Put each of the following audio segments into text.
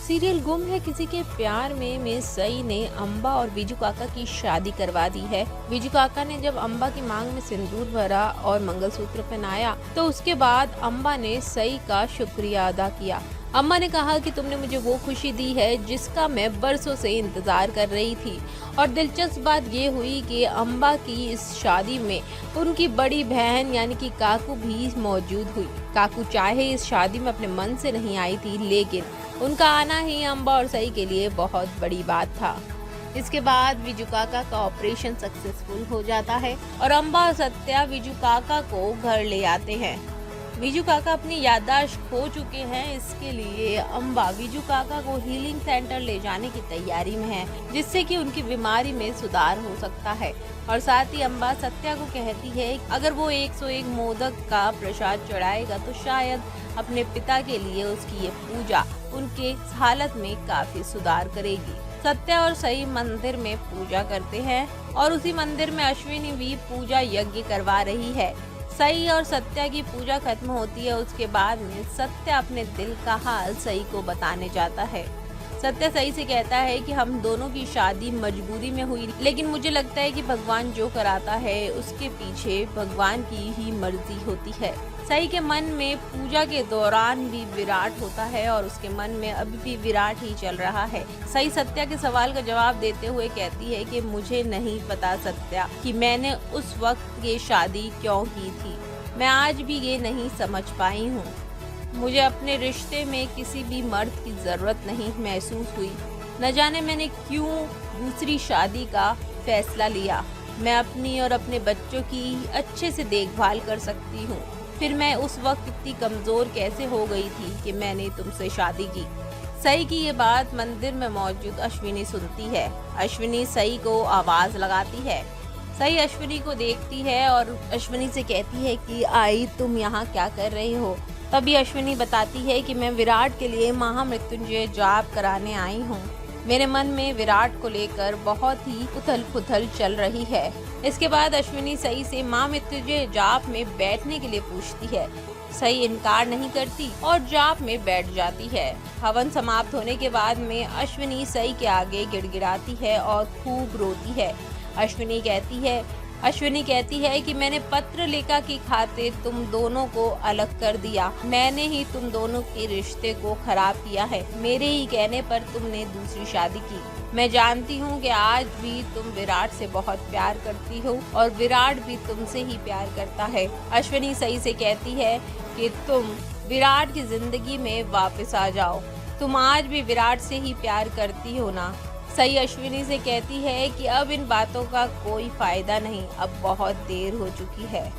Serial गुम है किसी के प्यार में सई ने अम्बा और विजू काका की शादी करवा दी है। विजू काका ने जब अम्बा की मांग में सिंदूर भरा और मंगलसूत्र पहनाया तो उसके बाद अम्बा ने सई का शुक्रिया अदा किया। अम्मा ने कहा कि तुमने मुझे वो खुशी दी है जिसका मैं बरसों से इंतजार कर रही थी। और दिलचस्प बात ये हुई कि अम्बा की इस शादी में उनकी बड़ी बहन यानी कि काकू भी मौजूद हुई। काकू चाहे इस शादी में अपने मन से नहीं आई थी, लेकिन उनका आना ही अम्बा और सई के लिए बहुत बड़ी बात था। इसके बाद विजू काका का ऑपरेशन सक्सेसफुल हो जाता है और अम्बा और सत्या विजू काका को घर ले आते हैं। विजू काका अपनी याददाश्त खो चुके हैं, इसके लिए अम्बा विजू काका को हीलिंग सेंटर ले जाने की तैयारी में है, जिससे कि उनकी बीमारी में सुधार हो सकता है। और साथ ही अम्बा सत्या को कहती है अगर वो 101 मोदक का प्रसाद चढ़ाएगा तो शायद अपने पिता के लिए उसकी ये पूजा उनके हालत में काफी सुधार करेगी। सत्या और सई मंदिर में पूजा करते हैं और उसी मंदिर में अश्विनी भी पूजा यज्ञ करवा रही है। सई और सत्या की पूजा खत्म होती है। उसके बाद में सत्या अपने दिल का हाल सई को बताने जाता है। सत्या सई से कहता है कि हम दोनों की शादी मजबूरी में हुई, लेकिन मुझे लगता है कि भगवान जो कराता है उसके पीछे भगवान की ही मर्जी होती है। सई के मन में पूजा के दौरान भी विराट होता है और उसके मन में अभी भी विराट ही चल रहा है। सई सत्या के सवाल का जवाब देते हुए कहती है कि मुझे नहीं पता सत्या कि मैंने उस वक्त ये शादी क्यों की थी। मैं आज भी ये नहीं समझ पाई हूँ। मुझे अपने रिश्ते में किसी भी मर्द की जरूरत नहीं महसूस हुई। न जाने मैंने क्यों दूसरी शादी का फैसला लिया। मैं अपनी और अपने बच्चों की अच्छे से देखभाल कर सकती हूँ। फिर मैं उस वक्त इतनी कमजोर कैसे हो गई थी कि मैंने तुमसे शादी की। सई की ये बात मंदिर में मौजूद अश्विनी सुनती है। अश्विनी सई को आवाज लगाती है। सई अश्विनी को देखती है और अश्विनी से कहती है कि आई तुम यहाँ क्या कर रही हो। तभी अश्विनी बताती है कि मैं विराट के लिए महामृत्युंजय जाप कराने आई हूँ। मेरे मन में विराट को लेकर बहुत ही उथल पुथल चल रही है। इसके बाद अश्विनी सई से महामृत्युंजय जाप में बैठने के लिए पूछती है। सई इनकार नहीं करती और जाप में बैठ जाती है। हवन समाप्त होने के बाद में अश्विनी सई के आगे गिड़गिड़ाती है और खूब रोती है। अश्विनी कहती है कि मैंने पत्र लेखा की खातिर तुम दोनों को अलग कर दिया। मैंने ही तुम दोनों के रिश्ते को खराब किया है। मेरे ही कहने पर तुमने दूसरी शादी की। मैं जानती हूँ कि आज भी तुम विराट से बहुत प्यार करती हो और विराट भी तुमसे ही प्यार करता है। अश्विनी सई से कहती है कि तुम विराट की जिंदगी में वापस आ जाओ। तुम आज भी विराट से ही प्यार करती हो ना। सई अश्विनी से कहती है कि अब इन बातों का कोई फायदा नहीं, अब बहुत देर हो चुकी है।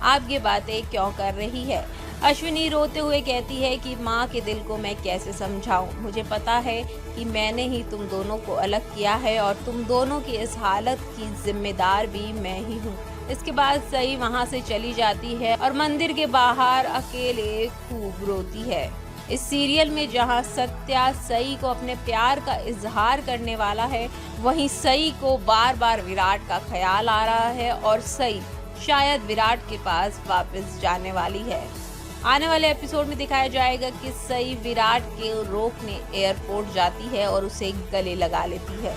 आप ये बातें क्यों कर रही है। अश्विनी रोते हुए कहती है कि माँ के दिल को मैं कैसे समझाऊं। मुझे पता है कि मैंने ही तुम दोनों को अलग किया है और तुम दोनों की इस हालत की जिम्मेदार भी मैं ही हूँ। इसके बाद सई वहाँ से चली जाती है और मंदिर के बाहर अकेले खूब रोती है। इस सीरियल में जहां सत्या सई को अपने प्यार का इजहार करने वाला है, वहीं सई को बार बार विराट का ख्याल आ रहा है और सई शायद विराट के पास वापस जाने वाली है। आने वाले एपिसोड में दिखाया जाएगा कि सई विराट के रोकने एयरपोर्ट जाती है और उसे गले लगा लेती है।